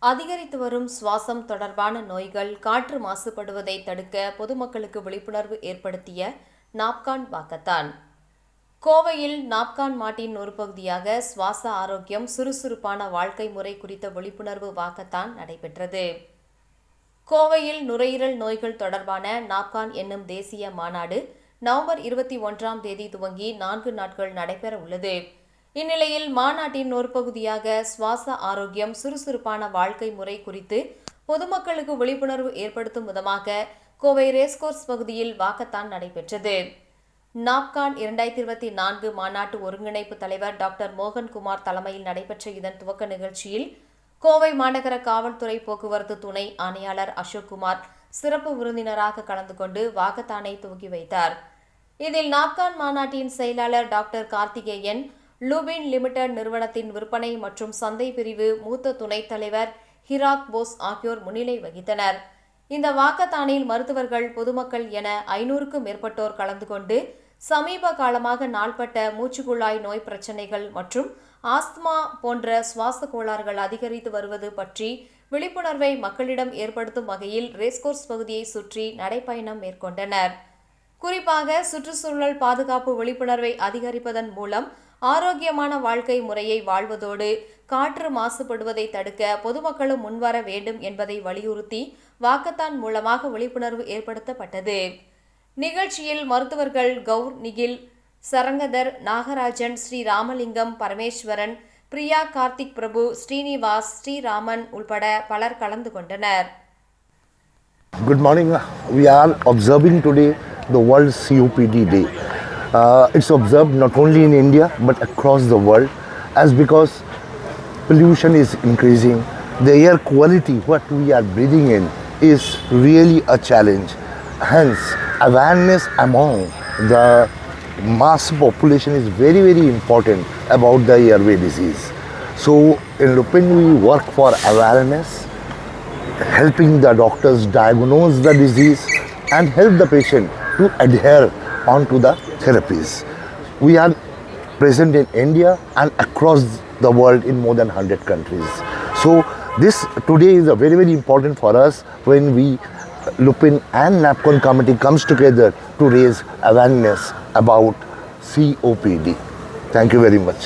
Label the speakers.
Speaker 1: அதிகரித்து வரும் சுவாசம் தொடர்பான நோய்கள், காற்று மாசுபடுவதை தடுக்க பொதுமக்களுக்கு விழிப்புணர்வு ஏற்படுத்திய நாப்கான் வாக்கத்தான். கோவையில் நாப்கான் மாட்டின் ஒரு பகுதியாக சுவாச ஆரோக்கியம், சுறுசுறுப்பான வாழ்க்கை முறை குறித்த விழிப்புணர்வு வாக்கத்தான் நடைபெற்றது. கோவையில் நுரையீரல் நோய்கள் தொடர்பான நாப்கான் என்னும் தேசிய மாநாடு நவம்பர் 21ஆம் தேதி துவங்கி 4 நாட்கள் நடைபெற உள்ளது. இந்நிலையில் மாநாட்டின் ஒரு பகுதியாக சுவாச ஆரோக்கியம், சுறுசுறுப்பான வாழ்க்கை முறை குறித்து பொதுமக்களுக்கு விழிப்புணர்வு ஏற்படுத்தும் விதமாக கோவை ரேஸ்கோர்ஸ் பகுதியில் வாக்கத்தான் நடைபெற்றது. நாப்கான் 2024 மாநாட்டு ஒருங்கிணைப்பு தலைவர் டாக்டர் மோகன்குமார் தலைமையில் நடைபெற்ற இதன் துவக்க நிகழ்ச்சியில் கோவை மாநகர காவல்துறை போக்குவரத்து துணை ஆணையாளர் அசோக்குமார் சிறப்பு விருந்தினராக கலந்து கொண்டு வாக்கத்தானை துவக்கி வைத்தார். இதில் நாப்கான் மாநாட்டின் செயலாளர் டாக்டர் கார்த்திகேயன், லூபின் லிமிடெட் நிறுவனத்தின் விற்பனை மற்றும் சந்தை பிரிவு மூத்த துணைத் தலைவர் ஹிராக் போஸ் ஆகியோர் முன்னிலை வகித்தனர். இந்த வாக்கத்தானில் மருத்துவர்கள், பொதுமக்கள் என 500க்கும் மேற்பட்டோர் கலந்து கொண்டு சமீப காலமாக நாள்பட்ட மூச்சுக்குழாய் நோய் பிரச்சினைகள் மற்றும் ஆஸ்துமா போன்ற சுவாச கோளாறுகள் அதிகரித்து வருவது பற்றி விழிப்புணர்வை மக்களிடம் ஏற்படுத்தும் வகையில் ரேஸ்கோர்ஸ் பகுதியை சுற்றி நடைப்பயணம் மேற்கொண்டனர். குறிப்பாக சுற்றுச்சூழல் பாதுகாப்பு விழிப்புணர்வை அதிகரிப்பதன் மூலம் ஆரோக்கியமான வாழ்க்கை முறையை வாழ்வதோடு காற்று மாசுபடுவதை தடுக்க பொதுமக்களும் முன்வர வேண்டும் என்பதை வலியுறுத்தி வாக்கத்தான் மூலமாக விழிப்புணர்வு ஏற்படுத்தப்பட்டது. நிகழ்ச்சியில் மருத்துவர்கள் கௌர் நிகில், சரங்கதர், நாகராஜன், ஸ்ரீ ராமலிங்கம், பரமேஸ்வரன், பிரியா, கார்த்திக் பிரபு, ஸ்ரீனிவாஸ், ஸ்ரீராமன் உள்பட பலர் கலந்து கொண்டனர்.
Speaker 2: Good morning. We are observing today the World COPD Day. It's observed not only in India but across the world, as because pollution is increasing. The air quality what we are breathing in is really a challenge. Hence, awareness among the mass population is very, very important about the airway disease. So in Lupin we work for awareness, helping the doctors diagnose the disease and help the patient to adhere onto the therapies. We are present in India and across the world in more than 100 countries. So this today is a very, very important for us when we Lupin and NAPCON committee comes together to raise awareness about COPD. Thank you very much.